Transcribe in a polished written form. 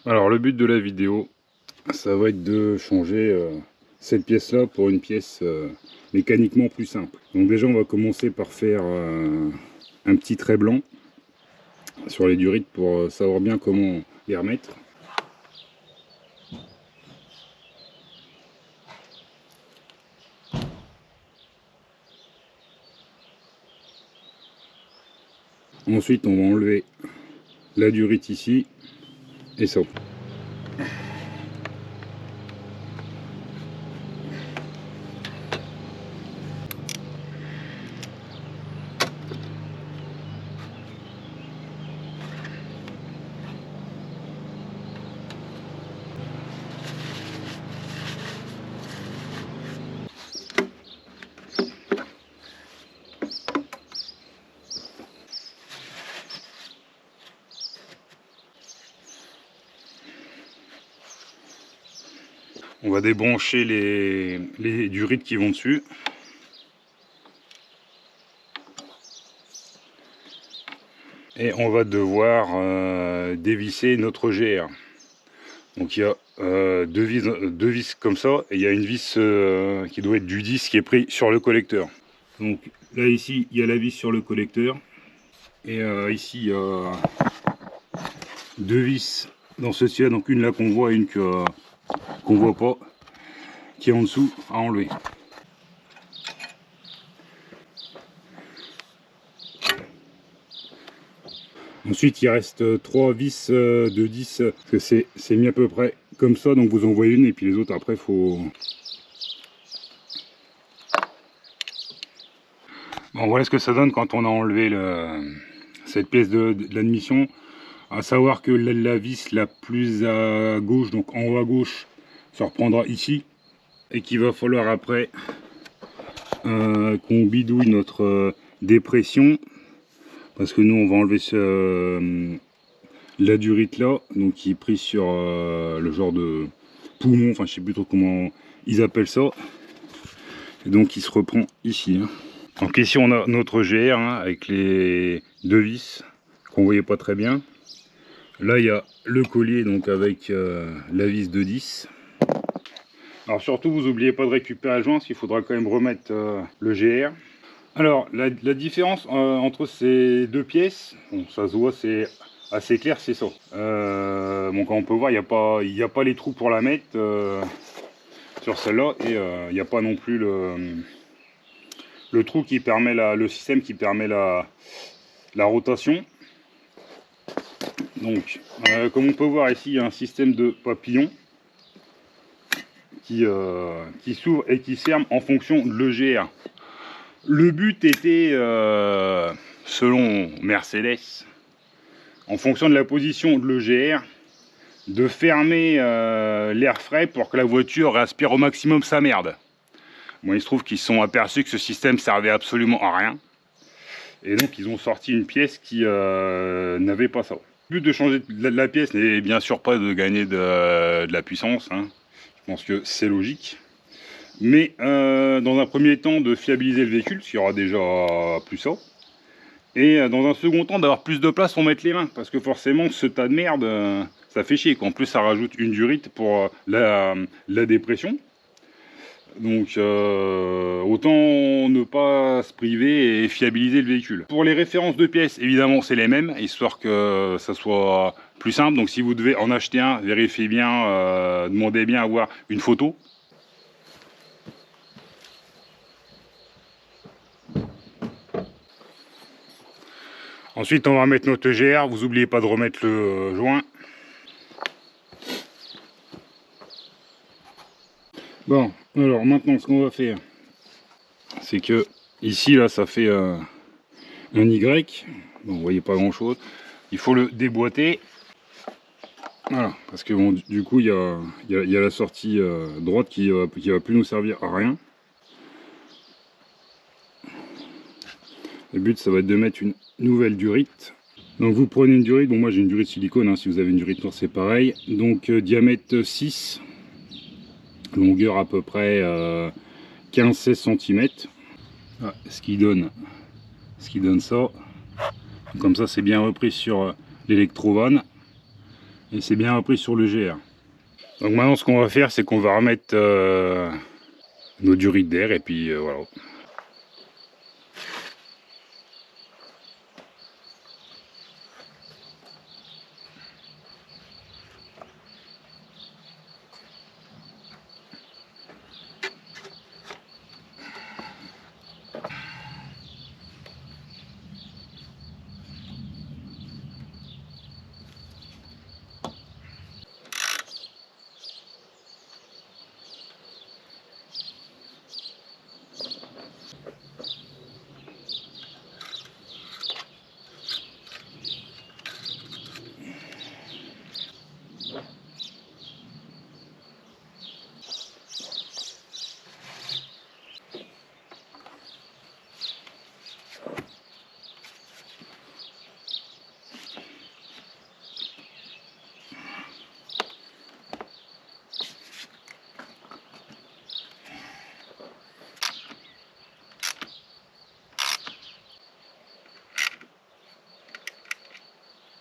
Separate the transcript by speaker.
Speaker 1: Alors le but de la vidéo, ça va être de changer cette pièce là pour une pièce mécaniquement plus simple. Donc déjà on va commencer par faire un petit trait blanc sur les durites pour savoir bien comment les remettre. Ensuite on va enlever la durite ici et ça. On va débrancher les durites qui vont dessus. Et on va devoir dévisser notre GR. Donc il y a deux vis comme ça, et il y a une vis qui doit être du 10 qui est pris sur le collecteur. Donc là ici il y a la vis sur le collecteur, et ici il y a deux vis dans ce sillage, donc une là qu'on voit et une qu'on voit pas, qui est en dessous à enlever. Ensuite il reste trois vis de 10, parce que c'est mis à peu près comme ça, donc vous en voyez une et puis les autres après faut... Bon, voilà ce que ça donne quand on a enlevé cette pièce de l'admission. À savoir que la vis la plus à gauche, donc en haut à gauche, ça reprendra ici, et qu'il va falloir après qu'on bidouille notre dépression, parce que nous on va enlever la durite là, donc qui est prise sur le genre de poumon, enfin je sais plus trop comment ils appellent ça, et donc il se reprend ici. Donc ici on a notre GR avec les deux vis qu'on voyait pas très bien. Là il y a le collier donc avec la vis de 10. Alors surtout vous n'oubliez pas de récupérer le joint, parce qu'il faudra quand même remettre le GR. Alors la différence entre ces deux pièces, bon, ça se voit, c'est assez clair, c'est ça. Bon, comme on peut voir, il n'y a pas les trous pour la mettre sur celle-là, et il n'y a pas non plus le trou qui permet le système qui permet la rotation. Donc comme on peut voir ici, il y a un système de papillon qui s'ouvre et qui se ferme en fonction de l'EGR. Le but était, selon Mercedes, en fonction de la position de l'EGR, de fermer l'air frais pour que la voiture respire au maximum sa merde. Bon, il se trouve qu'ils se sont aperçus que ce système servait absolument à rien. Et donc ils ont sorti une pièce qui n'avait pas ça. Le but de changer la pièce n'est bien sûr pas de gagner de la puissance, hein. Je pense que c'est logique. Mais dans un premier temps de fiabiliser le véhicule, parce qu'il y aura déjà plus ça. Et dans un second temps d'avoir plus de place pour mettre les mains. Parce que forcément ce tas de merde, ça fait chier. En plus ça rajoute une durite pour la dépression. Donc autant ne pas se priver et fiabiliser le véhicule. Pour les références de pièces, évidemment c'est les mêmes, histoire que ça soit plus simple. Donc si vous devez en acheter un, vérifiez bien, demandez bien à avoir une photo. Ensuite on va mettre notre GR, vous n'oubliez pas de remettre le joint. Bon, alors maintenant ce qu'on va faire, c'est que ici là ça fait un Y, bon, vous voyez pas grand chose, il faut le déboîter, voilà, parce que bon, du coup il y a la sortie droite qui va plus nous servir à rien. Le but ça va être de mettre une nouvelle durite. Donc vous prenez une durite, bon moi j'ai une durite silicone, hein, si vous avez une durite noire c'est pareil, donc diamètre 6, longueur à peu près 15-16 cm. Ah, ce qui donne ça, comme ça c'est bien repris sur l'électrovanne. Et c'est bien repris sur le GR. Donc maintenant ce qu'on va faire, c'est qu'on va remettre nos durites d'air et puis voilà.